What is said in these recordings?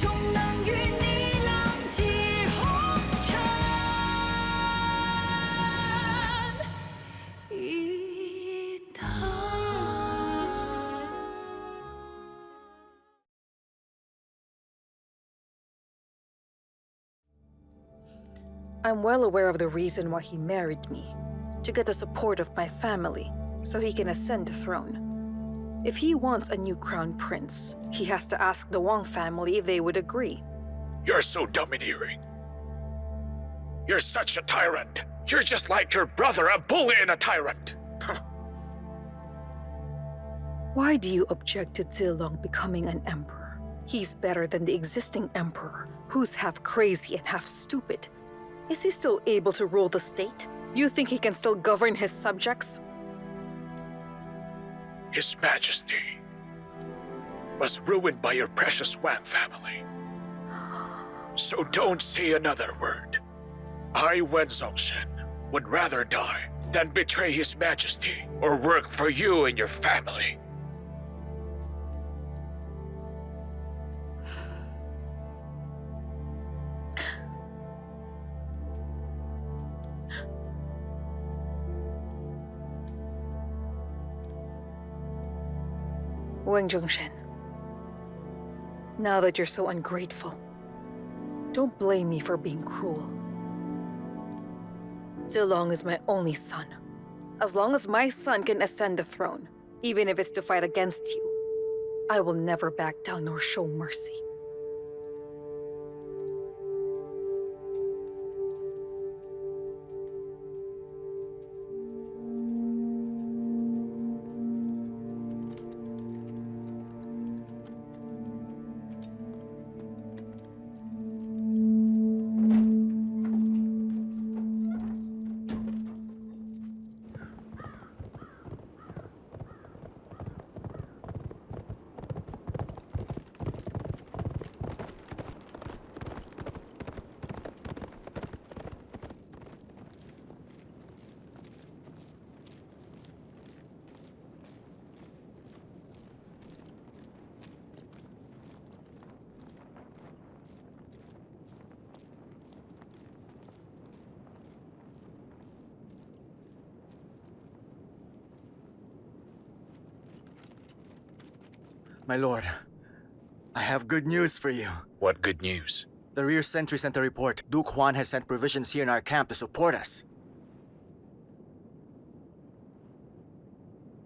终能与你浪迹红尘一趟。I'm well aware of the reason why he married me, to get the support of my family, so he can ascend the throne. If he wants a new crown prince, he has to ask the Wang family if they would agree. You're so domineering. You're such a tyrant. You're just like your brother, a bully and a tyrant. Why do you object to Zilong becoming an emperor? He's better than the existing emperor, who's half crazy and half stupid. Is he still able to rule the state? You think he can still govern his subjects? His Majesty was ruined by your precious Wang family. So don't say another word. I, Wen Zongshen, would rather die than betray His Majesty or work for you and your family. Wang Zhongshen, now that you're so ungrateful, don't blame me for being cruel. Zilong is my only son. As long as my son can ascend the throne, even if it's to fight against you, I will never back down nor show mercy. My lord, I have good news for you. What good news? The rear sentry sent a report. Duke Huan has sent provisions here in our camp to support us.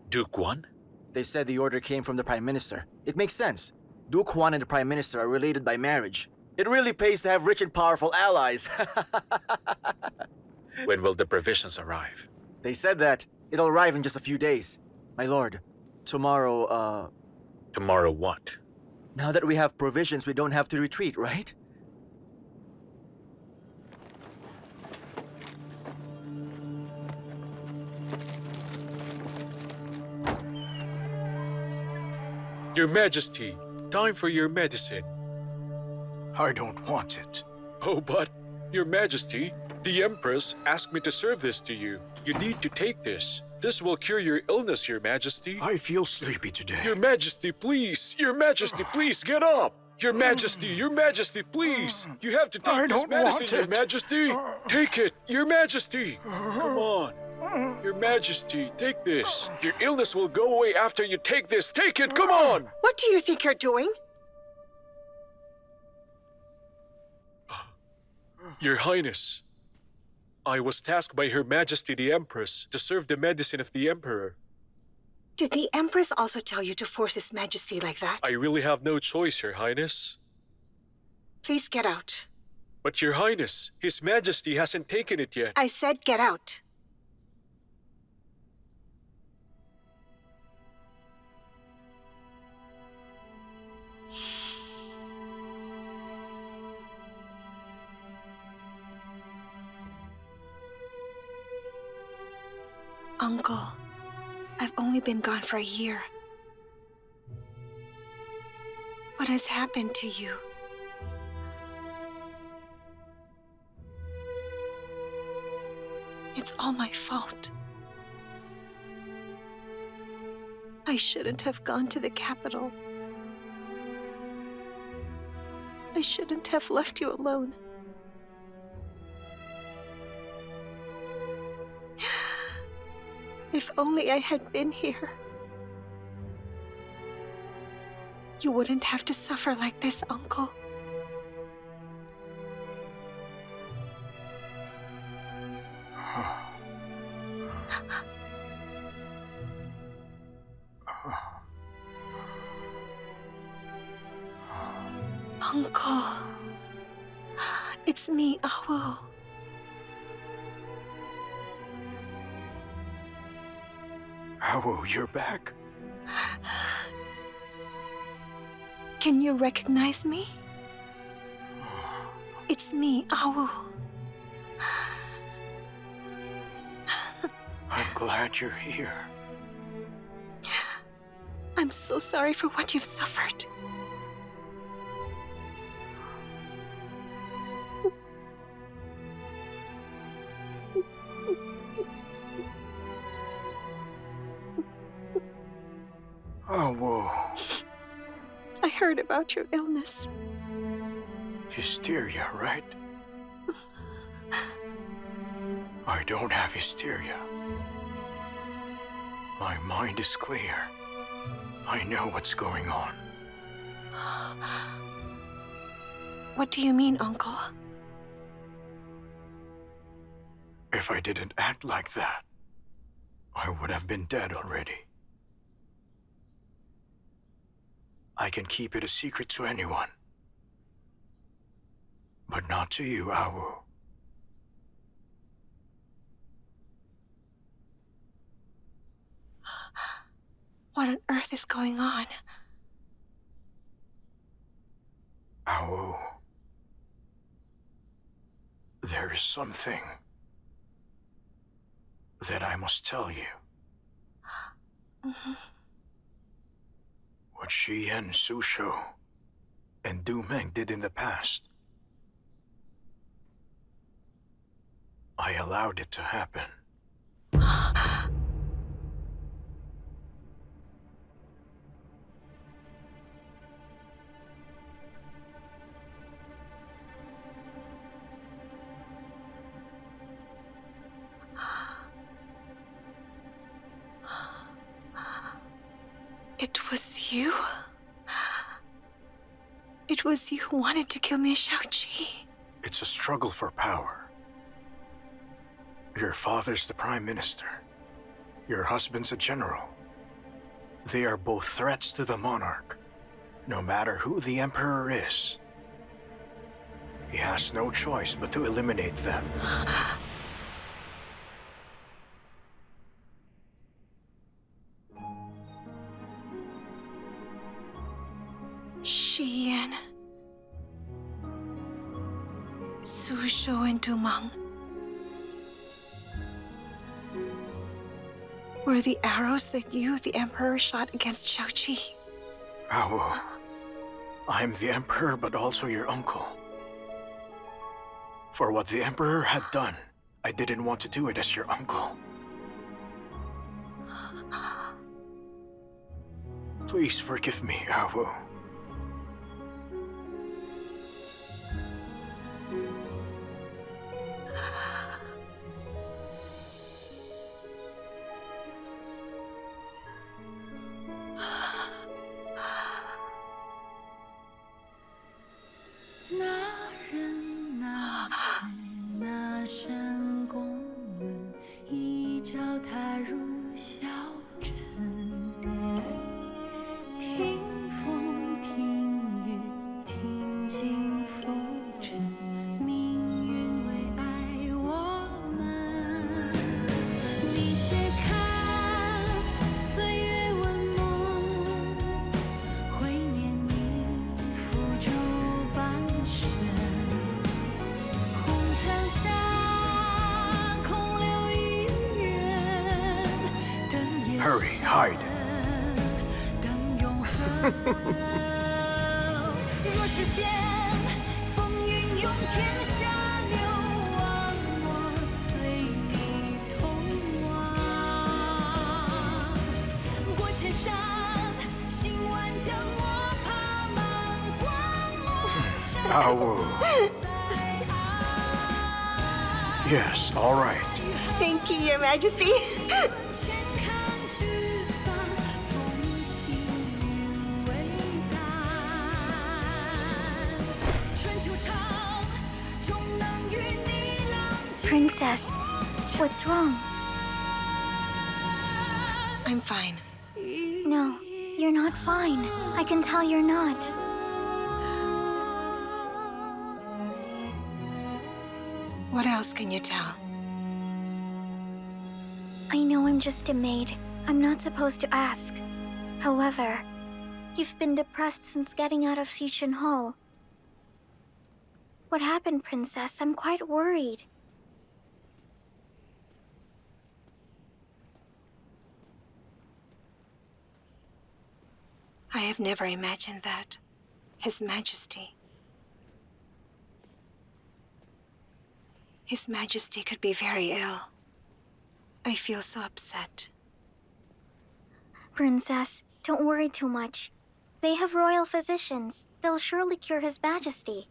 Duke Wan? They said the order came from the Prime Minister. It makes sense. Duke Huan and the Prime Minister are related by marriage. It really pays to have rich and powerful allies. When will the provisions arrive? They said that it'll arrive in just a few days. My lord, tomorrow, Tomorrow what? now that we have provisions, we don't have to retreat, right? Your Majesty, time for your medicine. I don't want it. Oh, but, Your Majesty, the Empress asked me to serve this to you. You need to take this. This will cure your illness, Your Majesty. I feel sleepy today. Your Majesty, please! Your Majesty, please, get up! Your Majesty, please! You have to I take this don't medicine, want Your it. Majesty! Take it, Your Majesty! Come on. Your Majesty, take this. Your illness will go away after you take this. Take it, come on! What do you think you're doing? Your Highness, I was tasked by Her Majesty the Empress to serve the medicine of the Emperor. Did the Empress also tell you to force His Majesty like that? I really have no choice, Your Highness. Please get out. But Your Highness, His Majesty hasn't taken it yet. I said get out. Uncle, I've only been gone for a year. What has happened to you? It's all my fault. I shouldn't have gone to the capital. I shouldn't have left you alone. If only I had been here. You wouldn't have to suffer like this, Uncle. Uncle, it's me, Awu. Awu, you're back? Can you recognize me? It's me, Awu. I'm glad you're here. I'm so sorry for what you've suffered. Awu. I heard about your illness. Hysteria, right? I don't have hysteria. My mind is clear. I know what's going on. What do you mean, Uncle? If I didn't act like that, I would have been dead already. I can keep it a secret to anyone. But not to you, Awu. What on earth is going on? Awu. There is something that I must tell you. Mm-hmm. What she and Su Shou and Du Meng did in the past, I allowed it to happen. It was you? It was you who wanted to kill me, Xiao Qi. It's a struggle for power. Your father's the prime minister. Your husband's a general. They are both threats to the monarch, no matter who the emperor is. He has no choice but to eliminate them. Xian, Su Shou and Du Meng. Were the arrows that you, the Emperor, shot against Xiao Qi? Awu, I'm the emperor, but also your uncle. For what the emperor had done, I didn't want to do it as your uncle. Please forgive me, Awu. Hurry, hide. 若世间风云涌天下流亡，我随你同往。过千山，行万江，我怕满还我 Awu. Yes, all right. Thank you, Your Majesty. 前看聚散，风行云为淡。春秋长，终能与你浪迹。 Princess, what's wrong? I'm fine. No, you're not fine. I can tell you're not. What else can you tell? I know I'm just a maid. I'm not supposed to ask. However, you've been depressed since getting out of Xishan Hall. What happened, Princess? I'm quite worried. I have never imagined that. His Majesty. His Majesty could be very ill. I feel so upset. Princess, don't worry too much. They have royal physicians. They'll surely cure His Majesty.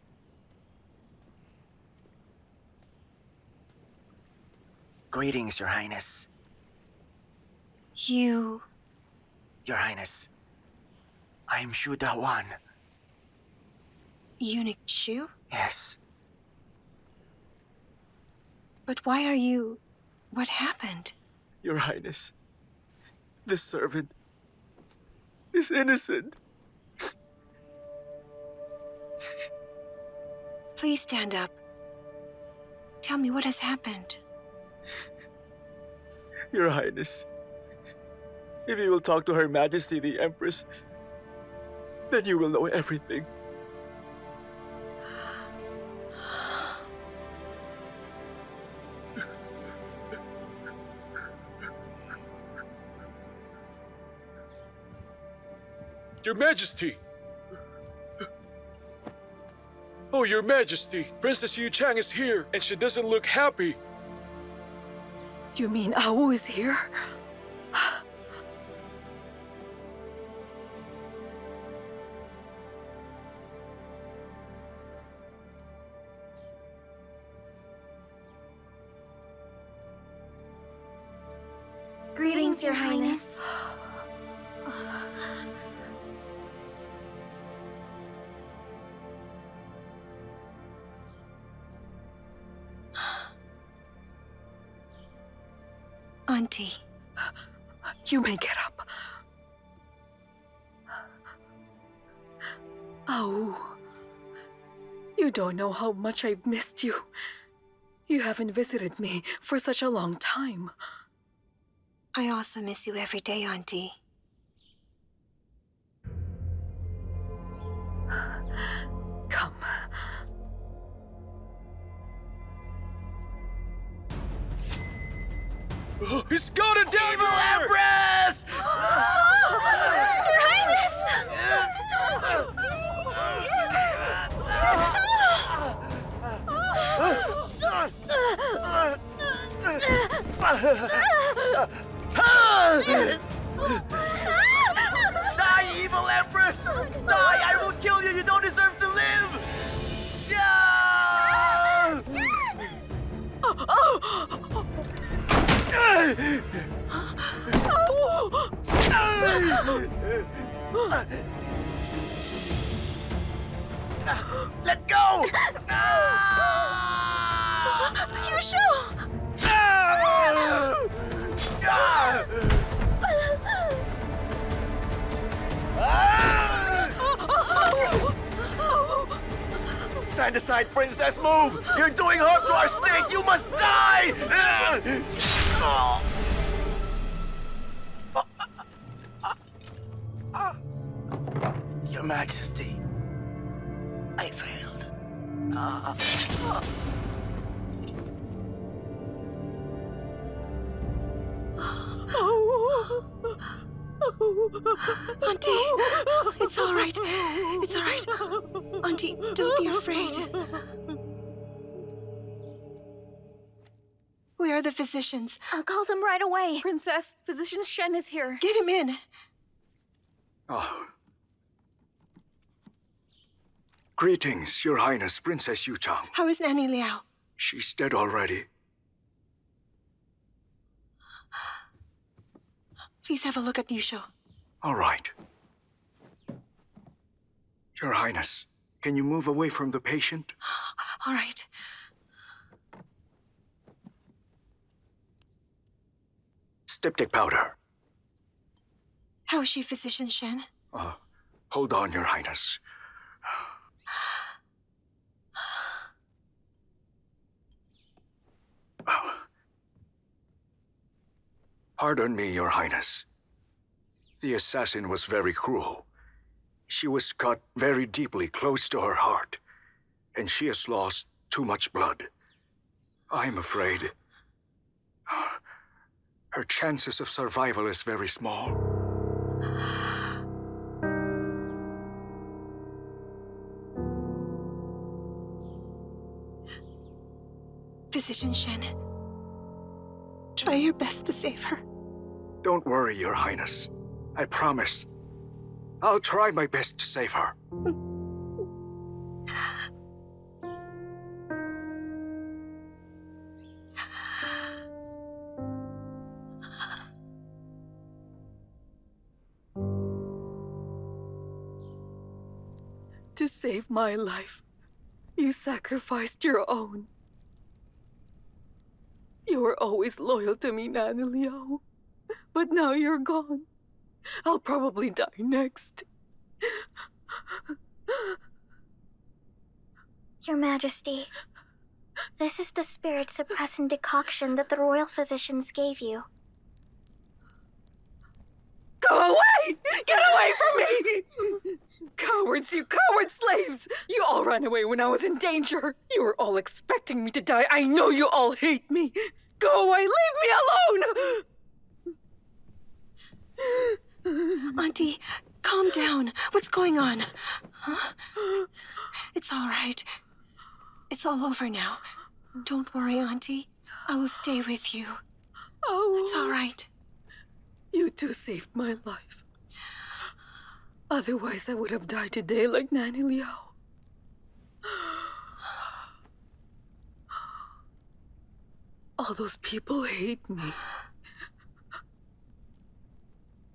Greetings, Your Highness. You... Your Highness, I am Shu Dawan. Eunuch Shu? Yes. But why are you... What happened? Your Highness, this servant is innocent. Please stand up. Tell me what has happened. Your Highness, if you will talk to Her Majesty the Empress, then you will know everything. Your Majesty! Oh, Your Majesty! Princess Yu Chang is here, and she doesn't look happy. You mean Awu is here? Greetings, Your Highness. Auntie. You may get up. Awu, you don't know how much I've missed you. You haven't visited me for such a long time. I also miss you every day, Auntie. Come. He's got it down Evil there! Empress! Your Highness! Die, evil Empress! Die! I will kill you! You don't deserve to live! Yeah! Let go! You sure? Stand aside, Princess! Move! You're doing harm to our state! You must die! Your Majesty, I failed. Auntie, it's all right. It's all right. Auntie, don't be afraid. Where are the physicians? I'll call them right away. Princess, Physician Shen is here. Get him in. Oh. Greetings, Your Highness, Princess Yuzhang. How is Nanny Liao? She's dead already. Please have a look at Yusho. All right. Your Highness, can you move away from the patient? All right. Styptic powder. How is she, Physician Shen? Hold on, Your Highness. Pardon me, Your Highness. The assassin was very cruel. She was cut very deeply close to her heart, and she has lost too much blood. I'm afraid her chances of survival is very small. Physician Shen, try your best to save her. Don't worry, Your Highness. I promise. I'll try my best to save her. To save my life, you sacrificed your own. You were always loyal to me, Nanny Liao. But now you're gone. I'll probably die next. Your Majesty, this is the spirit suppressant decoction that the royal physicians gave you. Go away! Get away from me! Cowards, you coward slaves! You all ran away when I was in danger. You were all expecting me to die. I know you all hate me. Go away! Leave me alone! Auntie, calm down. What's going on? Huh? It's all right. It's all over now. Don't worry, Auntie. I will stay with you. Oh, It's all right. you two saved my life. Otherwise, I would have died today like Nanny Liao. All those people hate me.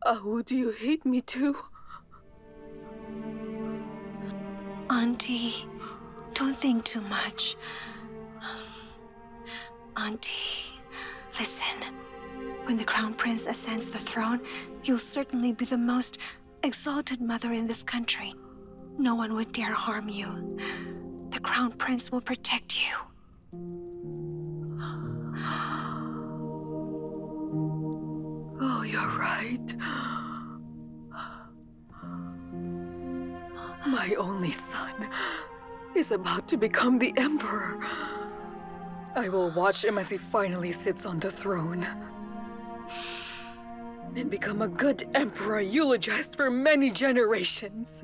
Oh, do you hate me too? Auntie, don't think too much. Auntie, listen. When the Crown Prince ascends the throne, you'll certainly be the most exalted mother in this country. No one would dare harm you. The Crown Prince will protect you. Oh, you're right. My only son is about to become the Emperor. I will watch him as he finally sits on the throne and become a good emperor eulogized for many generations.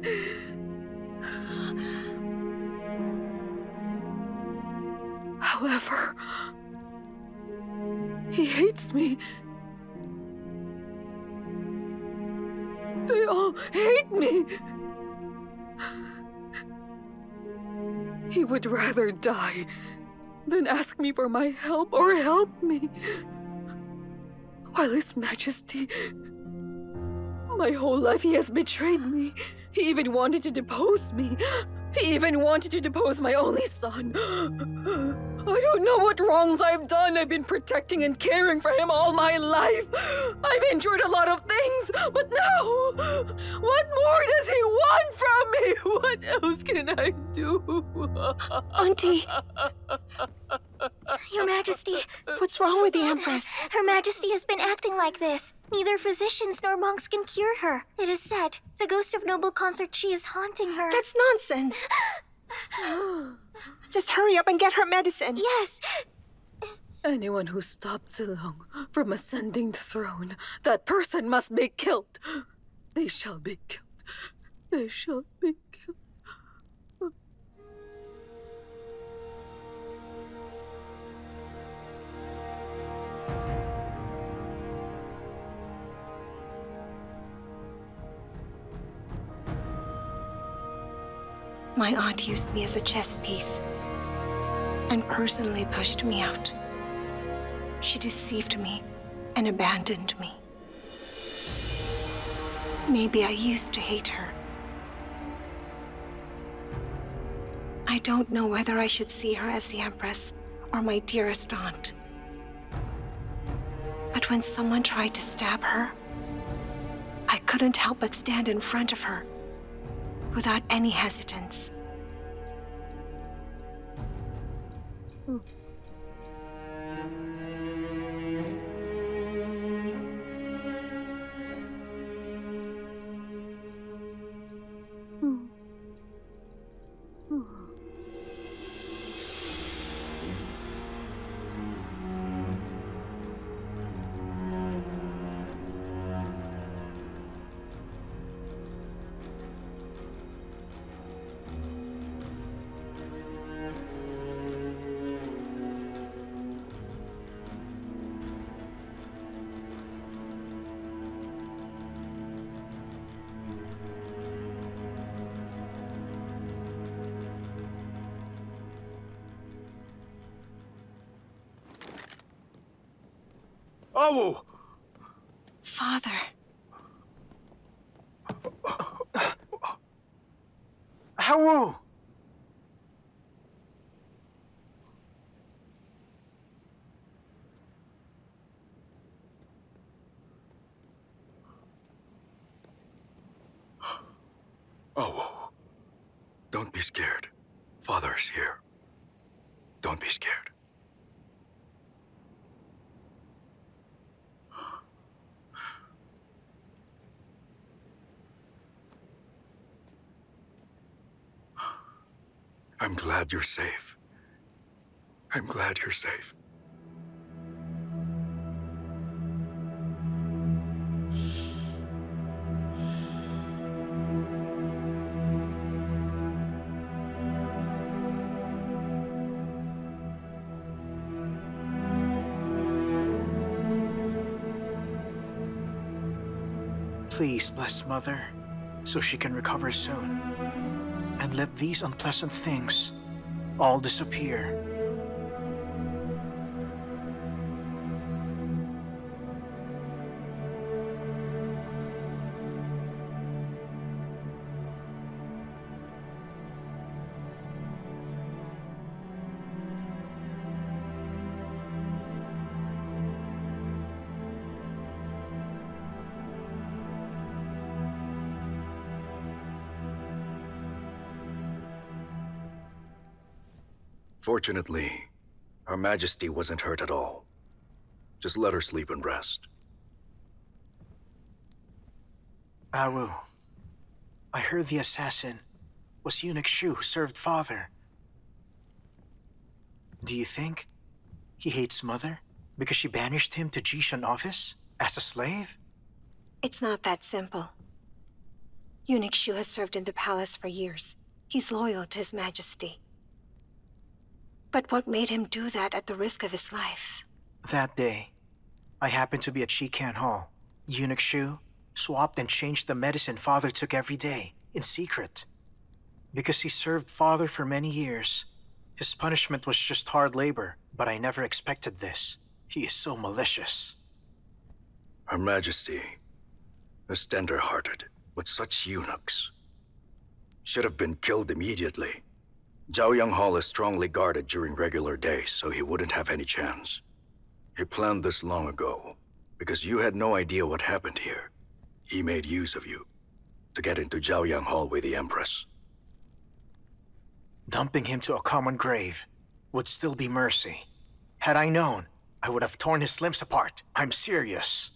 However, he hates me. They all hate me. He would rather die than ask me for my help or help me. While His Majesty, my whole life he has betrayed me. He even wanted to depose me. He even wanted to depose my only son. I don't know what wrongs I've done. I've been protecting and caring for him all my life. I've endured a lot of things, but now, what more does he want from me? What else can I do? Auntie! Your Majesty, What's wrong with the Empress? Her Majesty has been acting like this. Neither physicians nor monks can cure her. It is said the ghost of noble consort Qi is haunting her. That's nonsense. Just hurry up and get her medicine. Yes. Anyone who stopped Zilong from ascending the throne, that person must be killed. They shall be killed. They shall be killed. My aunt used me as a chess piece and personally pushed me out. She deceived me and abandoned me. Maybe I used to hate her. I don't know whether I should see her as the Empress or my dearest aunt. But when someone tried to stab her, I couldn't help but stand in front of her without any hesitance. Oh! Father. How? Oh, don't be scared. Father is here. Don't be scared. I'm glad you're safe. I'm glad you're safe. Please bless Mother, so she can recover soon. And let these unpleasant things all disappear. Fortunately, Her Majesty wasn't hurt at all. Just let her sleep and rest. Awu, I heard the assassin was Eunuch Shu who served Father. Do you think he hates Mother because she banished him to Jishan office as a slave? It's not that simple. Eunuch Shu has served in the palace for years. He's loyal to His Majesty. But what made him do that at the risk of his life? That day, I happened to be at Shikan Hall. Eunuch Shu swapped and changed the medicine Father took every day, in secret. Because he served Father for many years, his punishment was just hard labor, but I never expected this. He is so malicious. Her Majesty is tender-hearted, but such eunuchs should have been killed immediately. Zhaoyang Hall is strongly guarded during regular days, so he wouldn't have any chance. He planned this long ago, because you had no idea what happened here. He made use of you to get into Zhaoyang Hall with the Empress. Dumping him to a common grave would still be mercy. Had I known, I would have torn his limbs apart. I'm serious.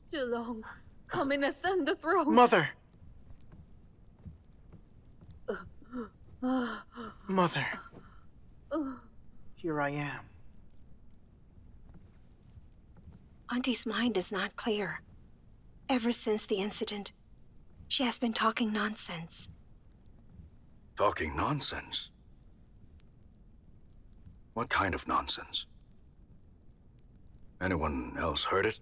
Zilong, come and ascend the throne. Mother! Mother. Here I am. Auntie's mind is not clear. Ever since the incident, she has been talking nonsense. Talking nonsense? What kind of nonsense? Anyone else heard it?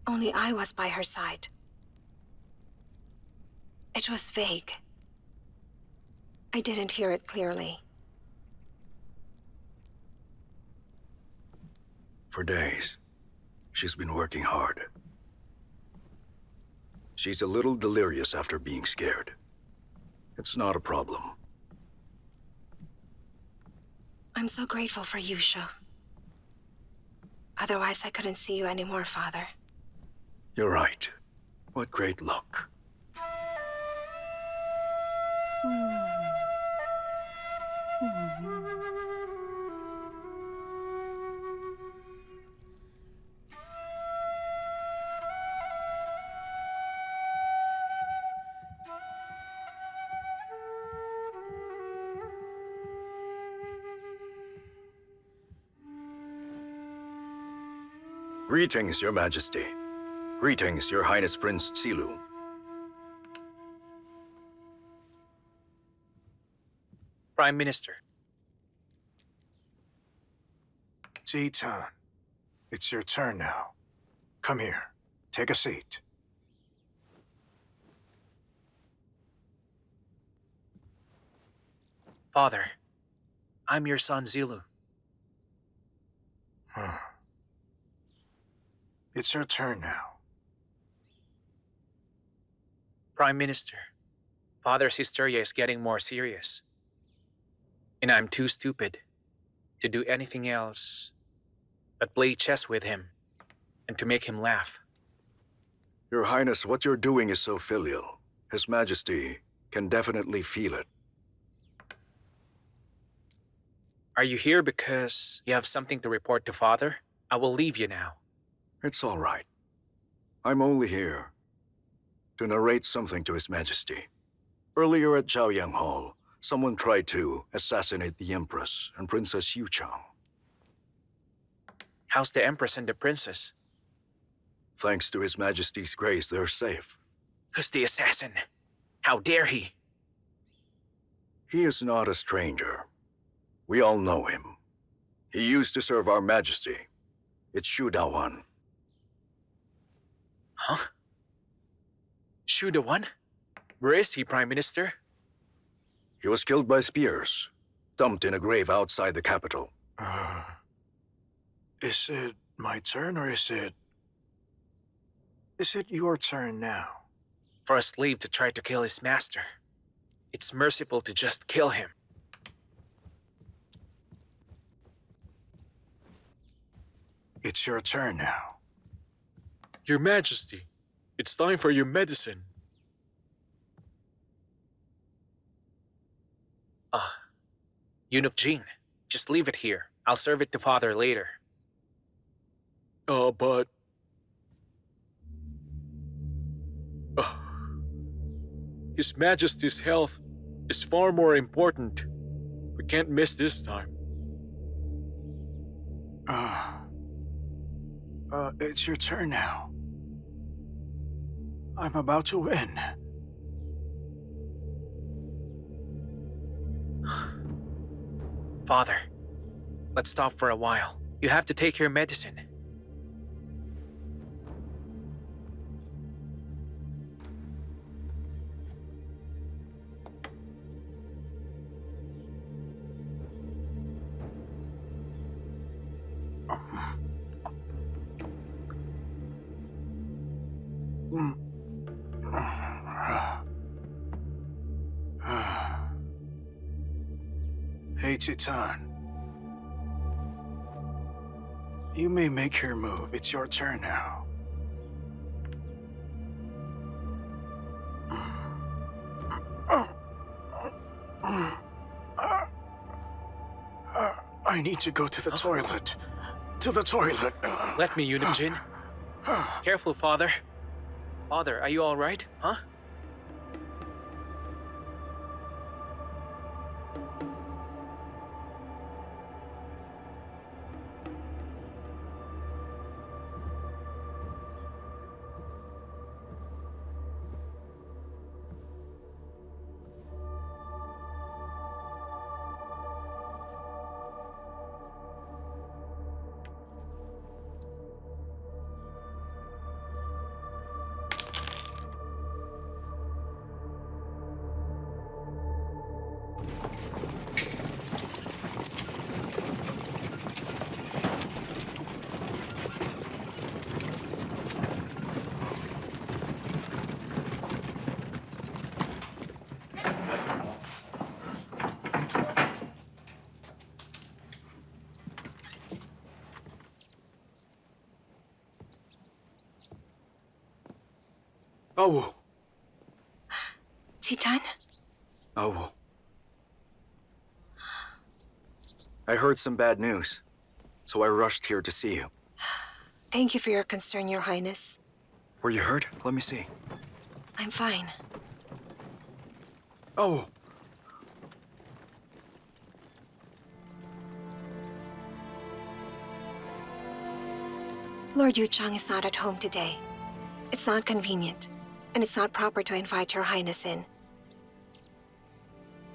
Only I was by her side. It was vague. I didn't hear it clearly. For days, she's been working hard. She's a little delirious after being scared. It's not a problem. I'm so grateful for you, Zhou. Otherwise, I couldn't see you anymore, Father. You're right. What great luck. Greetings, Your Majesty. Greetings, Your Highness Prince Xilu. Prime Minister. Zidan, it's your turn now. Come here. Take a seat. Father, I'm your son Zilu. It's your turn now. Prime Minister, Father's hysteria is getting more serious. And I'm too stupid to do anything else but play chess with him and to make him laugh. Your Highness, what you're doing is so filial. His Majesty can definitely feel it. Are you here because you have something to report to Father? I will leave you now. It's all right. I'm only here to narrate something to His Majesty. Earlier at Zhaoyang Hall, someone tried to assassinate the Empress and Princess Yuchang. How's the Empress and the Princess? Thanks to His Majesty's grace, they're safe. Who's the assassin? How dare he? He is not a stranger. We all know him. He used to serve our Majesty. It's Zhu Dawan. Huh? Zhu the one? Where is he, Prime Minister? He was killed by spears, dumped in a grave outside the capital. Is it my turn or is it your turn now? For a slave to try to kill his master, it's merciful to just kill him. It's your turn now. Your Majesty, it's time for your medicine. Eunuch Jing, just leave it here. I'll serve it to Father later. But... His Majesty's health is far more important. We can't miss this time. It's your turn now. I'm about to win. Father, let's stop for a while. You have to take your medicine. Hey, Zidan. You may make your move. It's your turn now. I need to go to the toilet. To the toilet. Let me, Eunuch Jin. Careful, Father. Father, are you all right? Huh? Oh, Zidan? oh. I heard some bad news, so I rushed here to see you. Thank you for your concern, Your Highness. Were you hurt? Let me see. I'm fine. Oh. Lord Yuzhang is not at home today. It's not convenient, and it's not proper to invite Your Highness in.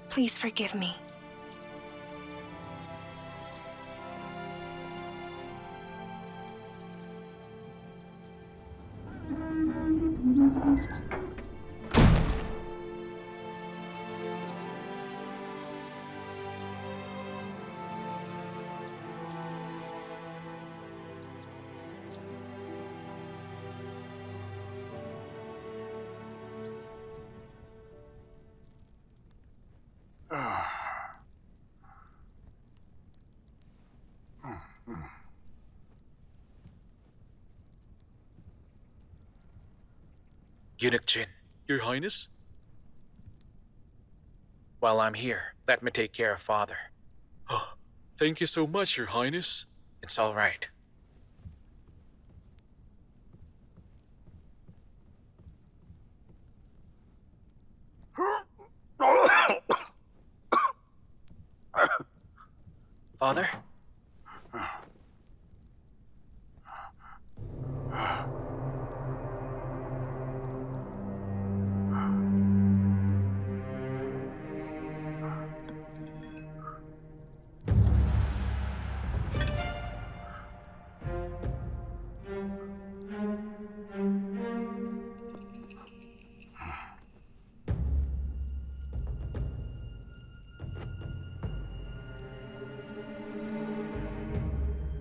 Please forgive me. Eunuch Jin, Your Highness? While I'm here, let me take care of Father. Oh, thank you so much, Your Highness. It's all right. Father?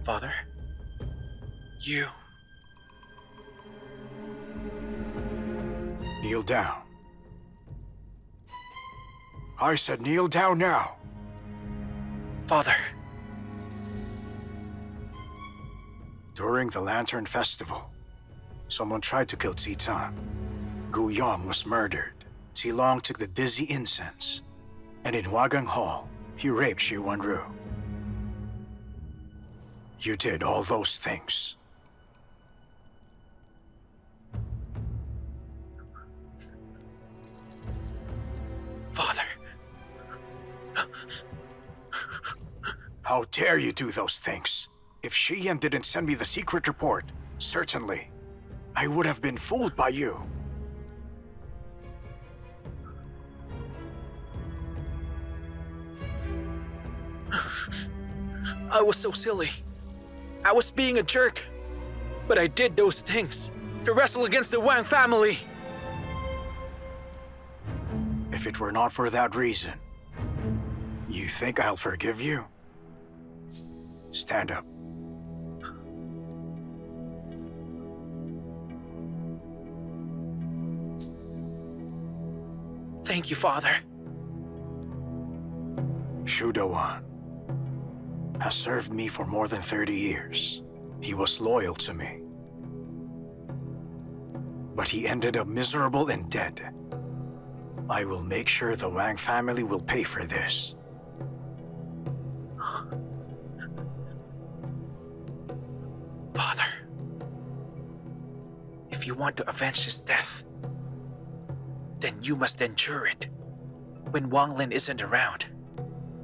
Father? You... Kneel down. I said kneel down now. Father. During the Lantern Festival, someone tried to kill Zidan. Gu Yang was murdered. Long took the dizzy incense. And in Wagang Hall, he raped Shi Wanru. You did all those things. Father. How dare you do those things? If Shi didn't send me the secret report, certainly, I would have been fooled by you. I was so silly. I was being a jerk. But I did those things to wrestle against the Wang family. If it were not for that reason, you think I'll forgive you? Stand up. Thank you, Father. Zhou Yiwei has served me for more than 30 years. He was loyal to me. But he ended up miserable and dead. I will make sure the Wang family will pay for this. Father, if you want to avenge his death, then you must endure it. When Wang Lin isn't around,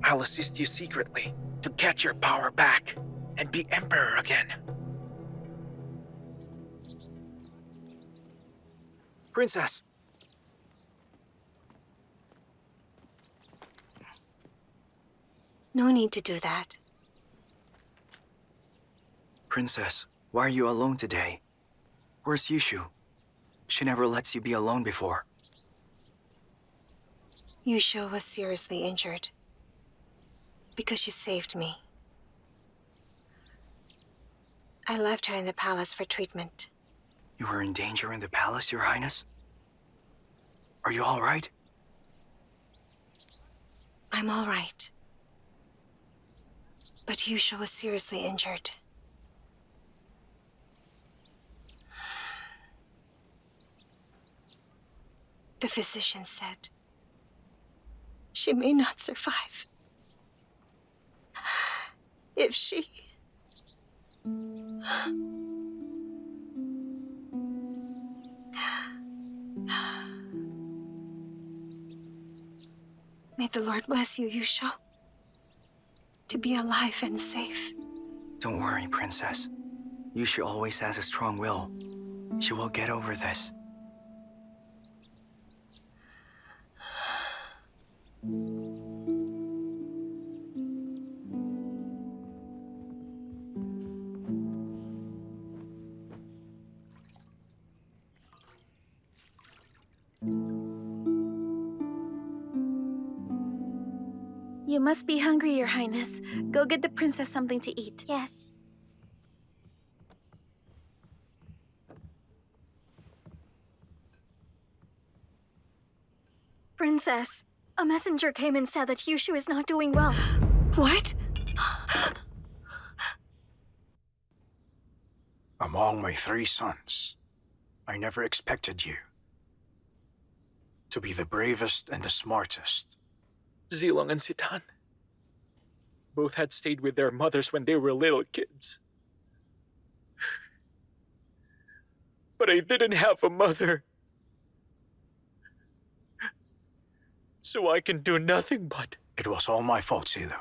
I'll assist you secretly to get your power back and be emperor again. Princess! No need to do that. Princess, why are you alone today? Where's Yushu? She never lets you be alone before. Yuzhou was seriously injured because she saved me. I left her in the palace for treatment. You were in danger in the palace, Your Highness? Are you all right? I'm all right. But Yuzhou was seriously injured. The physician said she may not survive. If she... May the Lord bless you, Yuzhou. To be alive and safe. Don't worry, Princess. Yuzhou always has a strong will. She will get over this. You must be hungry, Your Highness. Go get the princess something to eat. Yes. Princess, a messenger came and said that Yuzhou is not doing well. What? Among my 3 sons, I never expected you to be the bravest and the smartest. Zilong and Zidan both had stayed with their mothers when they were little kids. But I didn't have a mother. So I can do nothing but... It was all my fault, Zilo.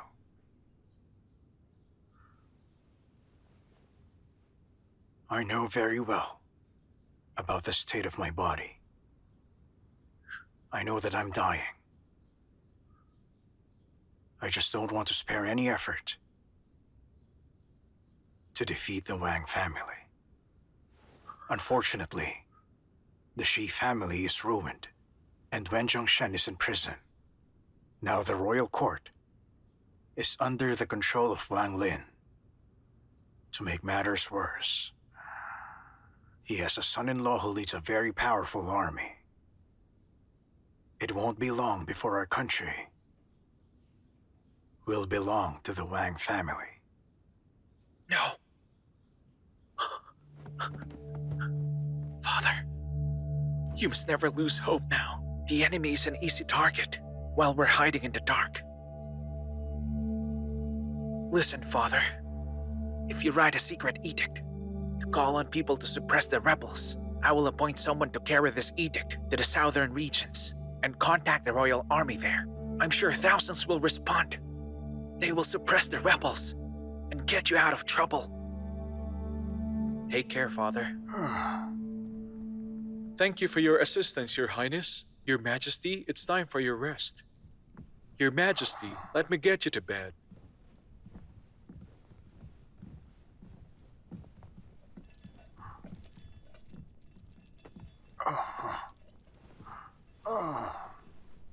I know very well about the state of my body. I know that I'm dying. I just don't want to spare any effort to defeat the Wang family. Unfortunately, the Shi family is ruined, and Wen Zhongshan is in prison. Now the royal court is under the control of Wang Lin. To make matters worse, he has a son-in-law who leads a very powerful army. It won't be long before our country will belong to the Wang family. No. Father, you must never lose hope now. The enemy is an easy target while we're hiding in the dark. Listen, Father. If you write a secret edict to call on people to suppress the rebels, I will appoint someone to carry this edict to the southern regions and contact the royal army there. I'm sure thousands will respond. They will suppress the rebels and get you out of trouble. Take care, Father. Thank you for your assistance, Your Highness. Your Majesty, it's time for your rest. Your Majesty, let me get you to bed.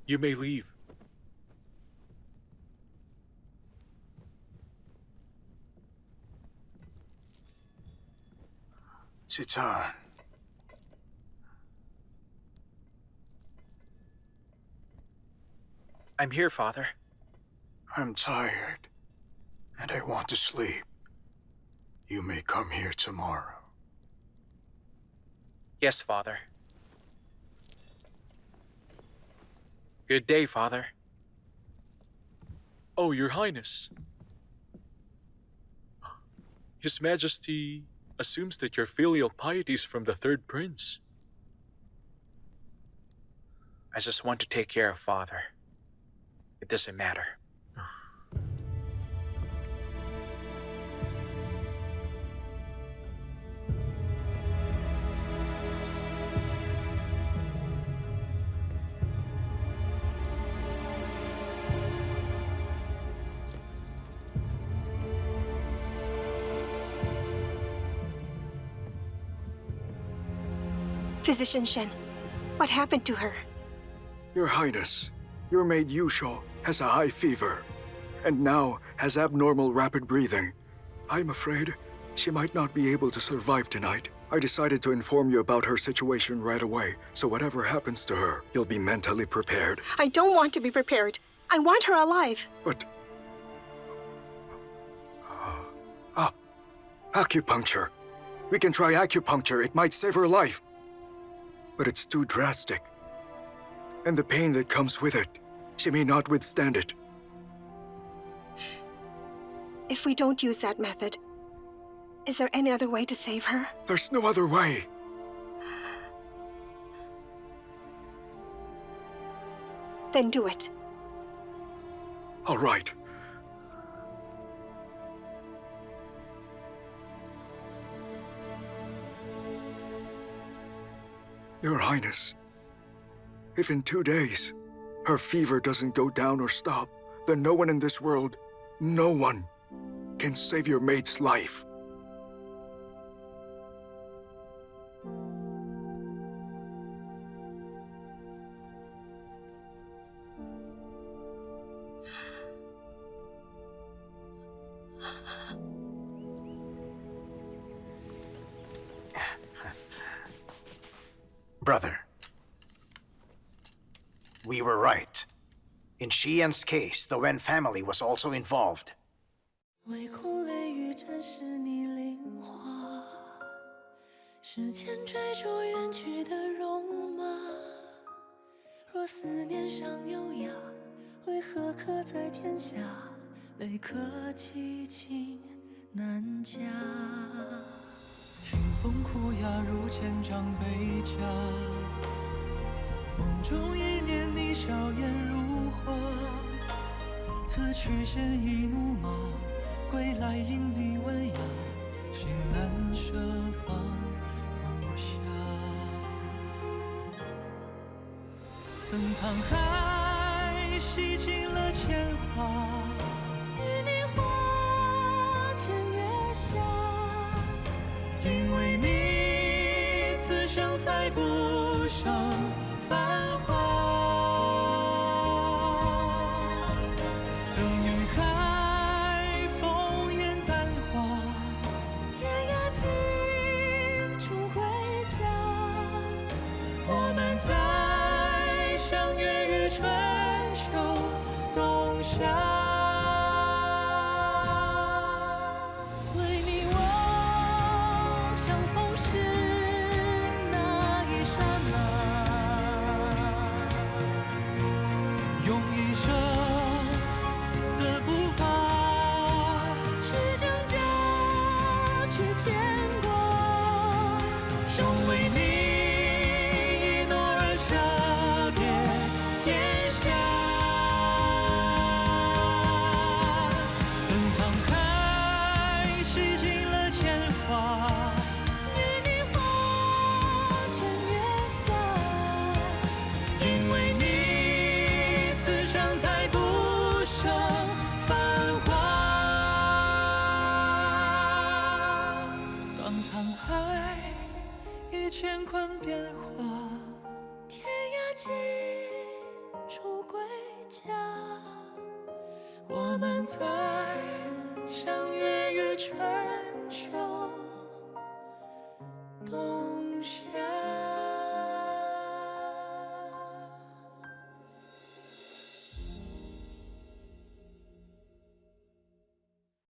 You may leave. Zidan. I'm here, Father. I'm tired, and I want to sleep. You may come here tomorrow. Yes, Father. Good day, Father. Oh, Your Highness. His Majesty assumes that your filial piety is from the third prince. I just want to take care of Father. It doesn't matter. Physician Shen, what happened to her? Your Highness, Your maid Yusho has a high fever, and now has abnormal rapid breathing. I'm afraid she might not be able to survive tonight. I decided to inform you about her situation right away, so whatever happens to her, you'll be mentally prepared. I don't want to be prepared. I want her alive. But... acupuncture. We can try acupuncture. It might save her life. But it's too drastic. And the pain that comes with it, she may not withstand it. If we don't use that method, is there any other way to save her? There's no other way. Then do it. All right. Your Highness, if in 2 days her fever doesn't go down or stop, then no one in this world, no one, can save your maid's life. Brother, we were right. In Xian's case, the Wen family was also involved. 唯恐雷雨沾湿你灵花，时间追逐远去的戎马。若思念尚有涯，为何刻在天下？泪可寄情难夹。听风哭哑如千丈悲家，梦中一念你笑颜如花。此去现已怒马，归来因你温雅，心难舍放不下。等沧海洗尽了铅华，与你花前月下。因为你，此生才不剩繁华。等云海风烟淡化，天涯尽处归家。我们再相约于春秋冬夏。乾坤变化，天涯尽处归家。我们再相约于春秋冬